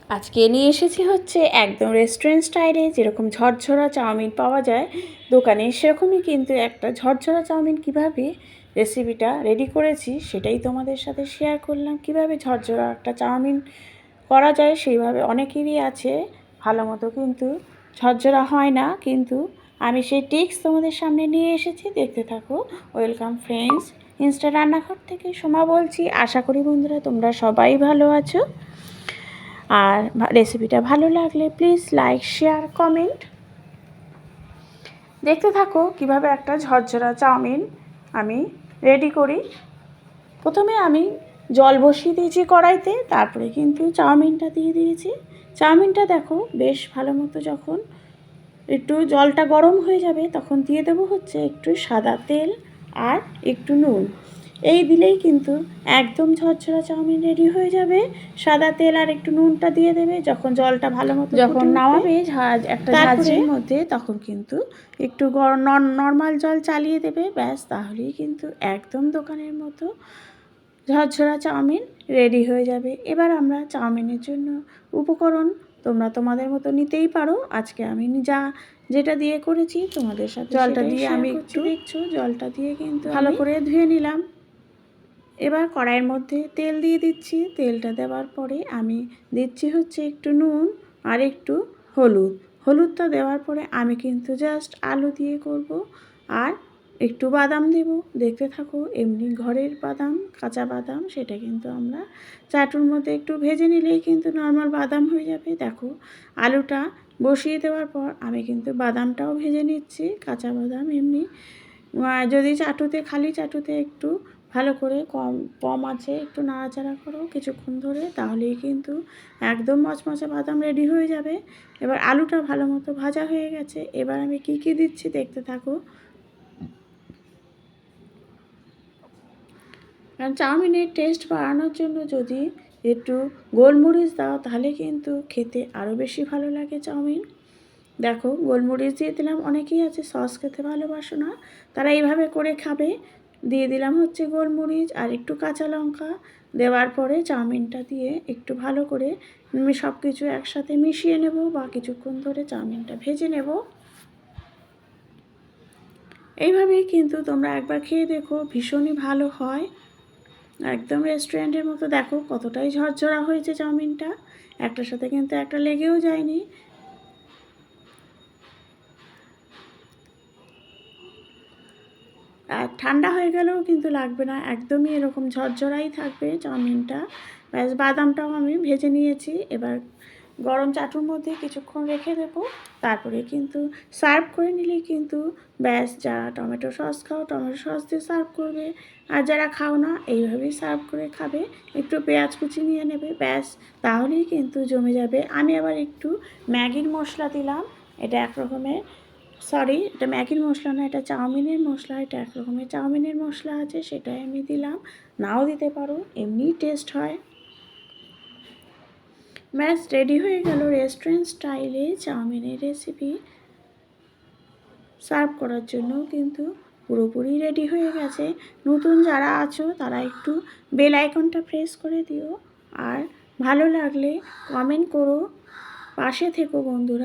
আজকে নিয়ে এসেছি হচ্ছে একদম রেস্টুরেন্ট স্টাইলে যেরকম ঝরঝরা চাউমিন পাওয়া যায় দোকানে, সেরকমই কিন্তু একটা ঝরঝরা চাউমিন কিভাবে রেসিপিটা রেডি করেছি সেটাই তোমাদের সাথে শেয়ার করলাম। কিভাবে ঝরঝরা একটা চাউমিন করা যায়, সেইভাবে অনেকেরই আছে ভালো মতো কিন্তু ঝরঝরা হয় না, কিন্তু আমি সেই টিপস তোমাদের সামনে নিয়ে এসেছি। দেখতে থাকো। ওয়েলকাম ফ্রেন্ডস, ইনস্টা রান্নাঘর থেকে সোমা বলছি। আশা করি বন্ধুরা তোমরা সবাই ভালো আছো। আর রেসিপিটা ভালো লাগলে প্লিজ লাইক, শেয়ার, কমেন্ট। দেখতে থাকো কিভাবে একটা ঝরঝরা চাউমিন আমি রেডি করি। প্রথমে আমি জল বসিয়ে দিয়েছি কড়াইতে, তারপরে কিন্তু চাউমিনটা দিয়ে দিয়েছি। চাউমিনটা দেখো বেশ ভালো মতো যখন একটু জলটা গরম হয়ে যাবে তখন দিয়ে দেবো হচ্ছে একটু সাদা তেল আর একটু নুন। এই দিলেই কিন্তু একদম ঝরঝরা চাউমিন রেডি হয়ে যাবে। সাদা তেল আর একটু নুনটা দিয়ে দেবে যখন জলটা ভালো মতো যখন নামাবে একটা ঝাঁঝরির মধ্যে, তখন কিন্তু একটু নর্মাল জল চালিয়ে দেবে, ব্যাস তাহলেই কিন্তু একদম দোকানের মতো ঝরঝরা চাউমিন রেডি হয়ে যাবে। এবার আমরা চাউমিনের জন্য উপকরণ তোমরা তোমাদের মতো নিতেই পারো। আজকে আমি যেটা দিয়ে করেছি তোমাদের সাথে জলটা দিয়ে আমি একটু দেখছো জলটা দিয়ে কিন্তু ভালো করে ধুয়ে নিলাম। এবার কড়াইয়ের মধ্যে তেল দিয়ে দিচ্ছি। তেলটা দেওয়ার পরে আমি দিচ্ছি হচ্ছে একটু নুন আর একটু হলুদটা দেওয়ার পরে আমি কিন্তু জাস্ট আলু দিয়ে করব আর একটু বাদাম দেব। দেখতে থাকো। এমনি ঘরের বাদাম, কাঁচা বাদাম, সেটা কিন্তু আমরা চাটুর মধ্যে একটু ভেজে নিলেই কিন্তু নর্মাল বাদাম হয়ে যাবে। দেখো আলুটা বসিয়ে দেওয়ার পর আমি কিন্তু বাদামটাও ভেজে নিচ্ছি, কাঁচা বাদাম। এমনি যদি খালি চাটুতে একটু ভালো করে কম আছে একটু নাড়াচাড়া করো কিছুক্ষণ ধরে, তাহলেই কিন্তু একদম মচমচে বাদাম রেডি হয়ে যাবে। এবার আলুটা ভালো মতো ভাজা হয়ে গেছে। এবার আমি কি দিচ্ছি দেখতে থাকো। কারণ চাউমিনের টেস্ট বাড়ানোর জন্য যদি একটু গোলমরিচ দাও তাহলে কিন্তু খেতে আরও বেশি ভালো লাগে চাউমিন। দেখো গোলমরিচ দিয়ে দিলাম। অনেকেই আছে সস খেতে ভালোবাসো না, তারা এইভাবে করে খাবে। দিয়ে দিলাম হচ্ছে গোলমরিচ আর একটু কাঁচা লঙ্কা। দেওয়ার পরে চাউমিনটা দিয়ে একটু ভালো করে সব কিছু একসাথে মিশিয়ে নেব বা কিছুক্ষণ ধরে চাউমিনটা ভেজে নেব। এইভাবেই কিন্তু তোমরা একবার খেয়ে দেখো, ভীষণই ভালো হয়, একদম রেস্টুরেন্টের মতো। দেখো কতটাই ঝরঝরা হয়েছে চাউমিনটা, একটার সাথে কিন্তু একটা লেগেও যায়নি। আর ঠান্ডা হয়ে গেলেও কিন্তু লাগবে না, একদমই এরকম ঝরঝরাই থাকবে চাউমিনটা। ব্যাস বাদামটাও আমি ভেজে নিয়েছি। এবার গরম চাটুর মধ্যে কিছুক্ষণ রেখে দেবো, তারপরে কিন্তু সার্ভ করে নিলেই কিন্তু ব্যাস। যারা টমেটো সস খাও টমেটো সস দিয়ে সার্ভ করবে, আর যারা খাও না এইভাবেই সার্ভ করে খাবে। একটু পেঁয়াজ কুচি নিয়ে নেবে, ব্যাস তাহলেই কিন্তু জমে যাবে। আমি আবার একটু ম্যাগির মশলা দিলাম। এটা এক রকমের এটা ম্যাগির মশলা না, এটা চাউমিনের মশলা। এটা এক রকমের চাউমিনের মশলা আছে, সেটাই আমি দিলাম। নাও দিতে পারো, এমনিই টেস্ট হয়। ব্যাস রেডি হয়ে গেল রেস্টুরেন্ট স্টাইলে চাউমিনের রেসিপি। সার্ভ করার জন্য কিন্তু পুরোপুরি রেডি হয়ে গেছে। নতুন যারা আছো তারা একটু বেল আইকনটা প্রেস করে দিও, আর ভালো লাগলে কমেন্ট করো, পাশে থেকো বন্ধুরা।